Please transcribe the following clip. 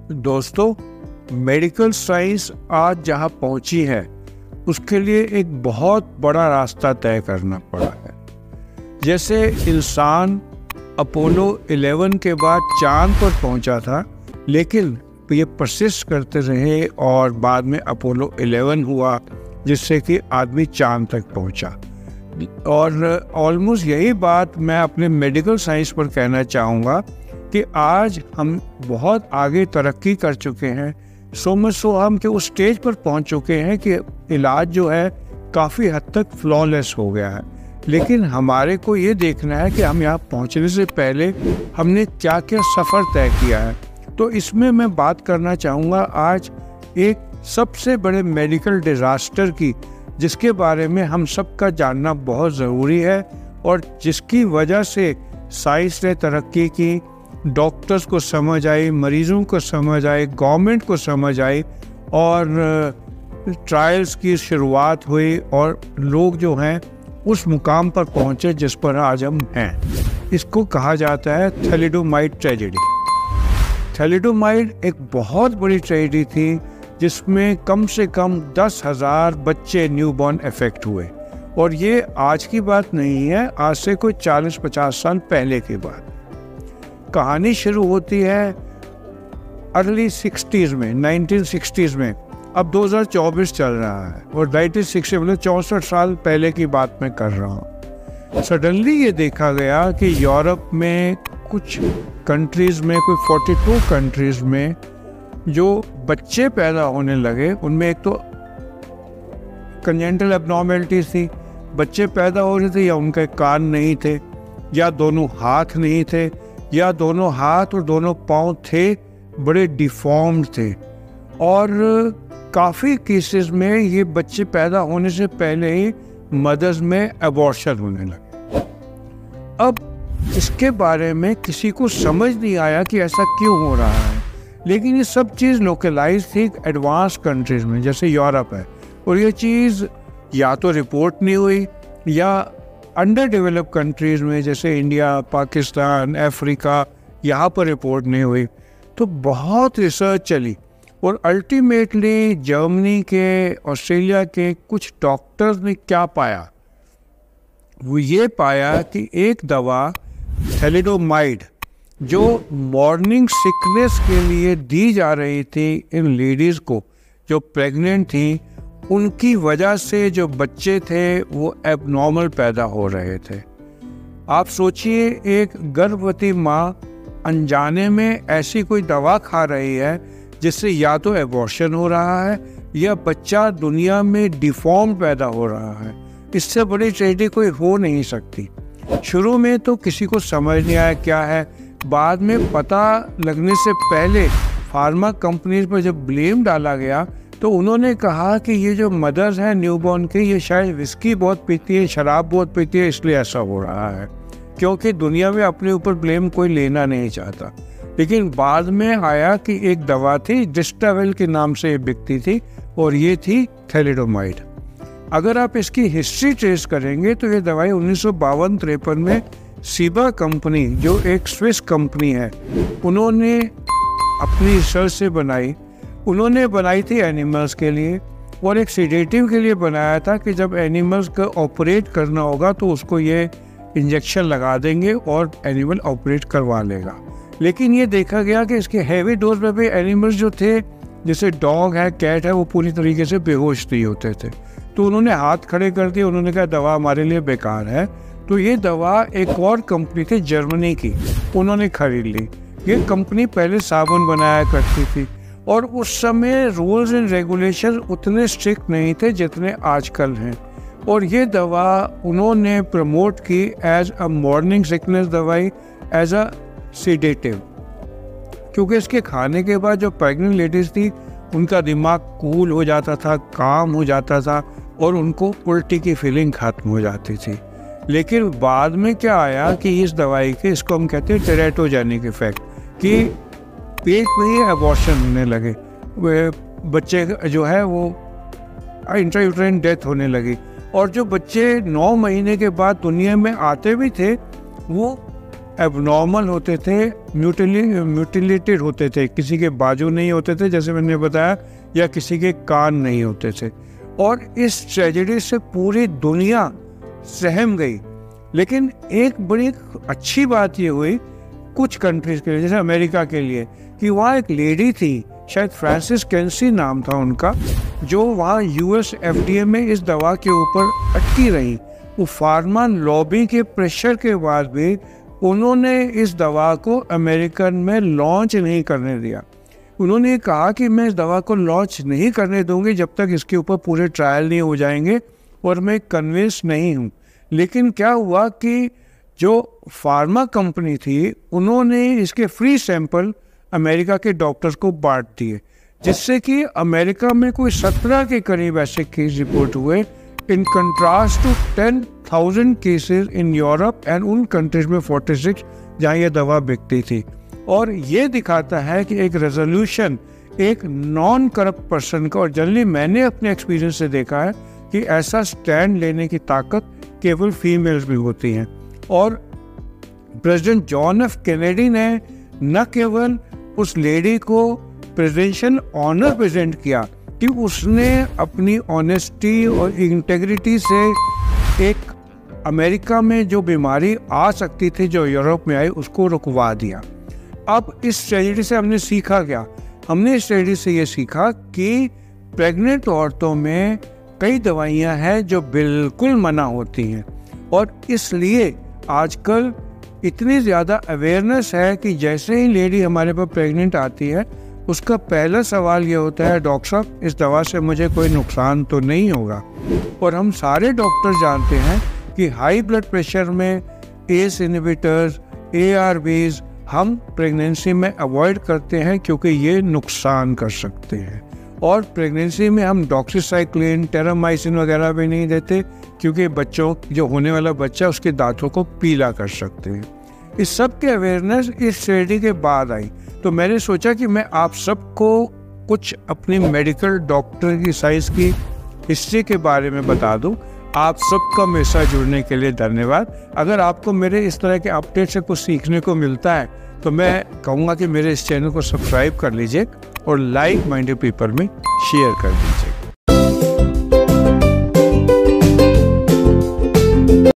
दोस्तों, medical science आज जहाँ पहुँची है उसके लिए एक बहुत बड़ा रास्ता तय करना पड़ा है। जैसे इंसान अपोलो 11 के बाद चांद पर पहुँचा था, लेकिन ये परसिस्ट करते रहे और बाद में अपोलो 11 हुआ जिससे कि आदमी चांद तक पहुँचा। और ऑलमोस्ट यही बात मैं अपने मेडिकल साइंस पर कहना चाहूँगा कि आज हम बहुत आगे तरक्की कर चुके हैं। सो मच सो हम के उस स्टेज पर पहुंच चुके हैं कि इलाज जो है काफ़ी हद तक फ्लॉलेस हो गया है। लेकिन हमारे को ये देखना है कि हम यहाँ पहुँचने से पहले हमने क्या क्या सफ़र तय किया है। तो इसमें मैं बात करना चाहूँगा आज एक सबसे बड़े मेडिकल डिज़ास्टर की, जिसके बारे में हम सबका जानना बहुत ज़रूरी है और जिसकी वजह से साइंस ने तरक्की की, डॉक्टर्स को समझ आई, मरीजों को समझ आई, गवर्नमेंट को समझ आई और ट्रायल्स की शुरुआत हुई और लोग जो हैं उस मुकाम पर पहुंचे जिस पर आज हम हैं। इसको कहा जाता है थैलिडोमाइड ट्रेजेडी। थैलिडोमाइड एक बहुत बड़ी ट्रेजेडी थी जिसमें कम से कम 10,000 बच्चे न्यूबॉर्न अफेक्ट हुए और ये आज की बात नहीं है, आज से कोई 40-50 साल पहले की बात। कहानी शुरू होती है अर्ली 60s में, 1960s में। अब 2024 चल रहा है और 1960 मतलब 64 साल पहले की बात मैं कर रहा हूँ। सडनली ये देखा गया कि यूरोप में कुछ कंट्रीज़ में, कोई 42 कंट्रीज़ में जो बच्चे पैदा होने लगे, उनमें एक तो कंजेनिटल एब्नॉर्मेलिटीज थी, बच्चे पैदा हो रहे थे या उनके कान नहीं थे, या दोनों हाथ नहीं थे, या दोनों हाथ और दोनों पाँव थे बड़े डिफॉर्म्ड थे। और काफ़ी केसेस में ये बच्चे पैदा होने से पहले ही मदर्स में अबॉर्शन होने लगे। अब इसके बारे में किसी को समझ नहीं आया कि ऐसा क्यों हो रहा है, लेकिन ये सब चीज़ लोकलाइज थी एडवांस कंट्रीज में जैसे यूरोप है, और ये चीज़ या तो रिपोर्ट नहीं हुई या अंडर डेवलप कंट्रीज़ में जैसे इंडिया, पाकिस्तान, अफ्रीका, यहाँ पर रिपोर्ट नहीं हुई। तो बहुत रिसर्च चली और अल्टीमेटली जर्मनी के, ऑस्ट्रेलिया के कुछ डॉक्टर्स ने क्या पाया, वो ये पाया कि एक दवा थैलिडोमाइड जो मॉर्निंग सिकनेस के लिए दी जा रही थी इन लेडीज़ को जो प्रेग्नेंट थी, उनकी वजह से जो बच्चे थे वो एबनॉर्मल पैदा हो रहे थे। आप सोचिए, एक गर्भवती माँ अनजाने में ऐसी कोई दवा खा रही है जिससे या तो एबॉर्शन हो रहा है या बच्चा दुनिया में डिफॉर्म पैदा हो रहा है। इससे बड़ी ट्रेजेडी कोई हो नहीं सकती। शुरू में तो किसी को समझ नहीं आया क्या है, बाद में पता लगने से पहले फार्मा कंपनीज पर जब ब्लेम डाला गया तो उन्होंने कहा कि ये जो मदर्स हैं न्यूबॉर्न के, ये शायद विस्की बहुत पीती है, शराब बहुत पीती है, इसलिए ऐसा हो रहा है, क्योंकि दुनिया में अपने ऊपर ब्लेम कोई लेना नहीं चाहता। लेकिन बाद में आया कि एक दवा थी, डिस्टावेल के नाम से ये बिकती थी और ये थी थैलिडोमाइड। अगर आप इसकी हिस्ट्री ट्रेस करेंगे तो ये दवाई 1952-53 में सीबा कंपनी, जो एक स्विस कंपनी है, उन्होंने अपनी रिसर्च से बनाई। उन्होंने बनाई थी एनिमल्स के लिए और एक सेडेटिव के लिए बनाया था कि जब एनिमल्स को ऑपरेट करना होगा तो उसको ये इंजेक्शन लगा देंगे और एनिमल ऑपरेट करवा लेगा। लेकिन ये देखा गया कि इसके हैवी डोज में भी एनिमल्स जो थे, जैसे डॉग है, कैट है, वो पूरी तरीके से बेहोश नहीं होते थे। तो उन्होंने हाथ खड़े कर दिए, उन्होंने कहा दवा हमारे लिए बेकार है। तो ये दवा एक और कंपनी थी जर्मनी की, उन्होंने खरीद ली। ये कंपनी पहले साबुन बनाया करती थी और उस समय रूल्स एंड रेगुलेशन उतने स्ट्रिक्ट नहीं थे जितने आजकल हैं। और ये दवा उन्होंने प्रमोट की एज अ मॉर्निंग सिकनेस दवाई, एज अ सीडेटिव, क्योंकि इसके खाने के बाद जो प्रेग्नेंट लेडीज़ थी उनका दिमाग कूल हो जाता था, काम हो जाता था और उनको उल्टी की फीलिंग खत्म हो जाती थी। लेकिन बाद में क्या आया कि इस दवाई के, इसको हम कहते हैं टेरेटोजेनिक इफेक्ट, कि पेट में ही एबॉर्शन होने लगे, बच्चे जो है वो इंट्रायूटेराइन डेथ होने लगी। और जो बच्चे 9 महीने के बाद दुनिया में आते भी थे वो एबनॉर्मल होते थे, म्यूटिलेटेड होते थे, किसी के बाजू नहीं होते थे जैसे मैंने बताया, या किसी के कान नहीं होते थे। और इस ट्रेजेडी से पूरी दुनिया सहम गई। लेकिन एक बड़ी अच्छी बात ये हुई कुछ कंट्रीज के लिए, जैसे अमेरिका के लिए, कि वहाँ एक लेडी थी, शायद फ्रांसिस कैंसी नाम था उनका, जो वहाँ US FDA में इस दवा के ऊपर अटकी रही। वो फार्मा लॉबी के प्रेशर के बाद भी उन्होंने इस दवा को अमेरिकन में लॉन्च नहीं करने दिया। उन्होंने कहा कि मैं इस दवा को लॉन्च नहीं करने दूंगी जब तक इसके ऊपर पूरे ट्रायल नहीं हो जाएंगे, और मैं कन्विंस नहीं हूँ। लेकिन क्या हुआ कि जो फार्मा कंपनी थी उन्होंने इसके फ्री सैंपल अमेरिका के डॉक्टर्स को बांट दिए, जिससे कि अमेरिका में कोई 17 के करीब ऐसे केस रिपोर्ट हुए, in contrast to 10,000 cases in Europe and उन कंट्रीज में 46 जहाँ ये दवा बिकती थी। और ये दिखाता है कि एक रेजोल्यूशन एक नॉन करप्ट पर्सन का, और जनरली मैंने अपने एक्सपीरियंस से देखा है कि ऐसा स्टैंड लेने की ताकत केवल फीमेल्स में होती हैं। और प्रेसिडेंट जॉन एफ कैनेडी ने न केवल उस लेडी को प्रेसिडेंशियल ऑनर प्रेजेंट किया कि उसने अपनी ऑनेस्टी और इंटेग्रिटी से एक अमेरिका में जो बीमारी आ सकती थी जो यूरोप में आई उसको रुकवा दिया। अब इस ट्रेजेडी से हमने सीखा क्या? हमने इस ट्रेजेडी से ये सीखा कि प्रेग्नेंट औरतों में कई दवाइयां हैं जो बिल्कुल मना होती हैं, और इसलिए आजकल इतनी ज़्यादा अवेयरनेस है कि जैसे ही लेडी हमारे पास प्रेग्नेंट आती है उसका पहला सवाल ये होता है, डॉक्टर साहब इस दवा से मुझे कोई नुकसान तो नहीं होगा? और हम सारे डॉक्टर जानते हैं कि हाई ब्लड प्रेशर में एस इनहिबिटर्स, ARBs हम प्रेगनेंसी में अवॉइड करते हैं क्योंकि ये नुकसान कर सकते हैं। और प्रेगनेंसी में हम डॉक्सीसाइक्लिन, टेरामाइसिन वगैरह भी नहीं देते क्योंकि बच्चों जो होने वाला बच्चा उसके दांतों को पीला कर सकते हैं। इस सब के अवेयरनेस इस स्टडी के बाद आई, तो मैंने सोचा कि मैं आप सबको कुछ अपनी मेडिकल डॉक्टर की साइंस की हिस्ट्री के बारे में बता दूं। आप सबका मेरे साथ जुड़ने के लिए धन्यवाद। अगर आपको मेरे इस तरह के अपडेट से कुछ सीखने को मिलता है तो मैं कहूँगा कि मेरे इस चैनल को सब्सक्राइब कर लीजिए और लाइक माइंडेड पीपल में शेयर कर दीजिए।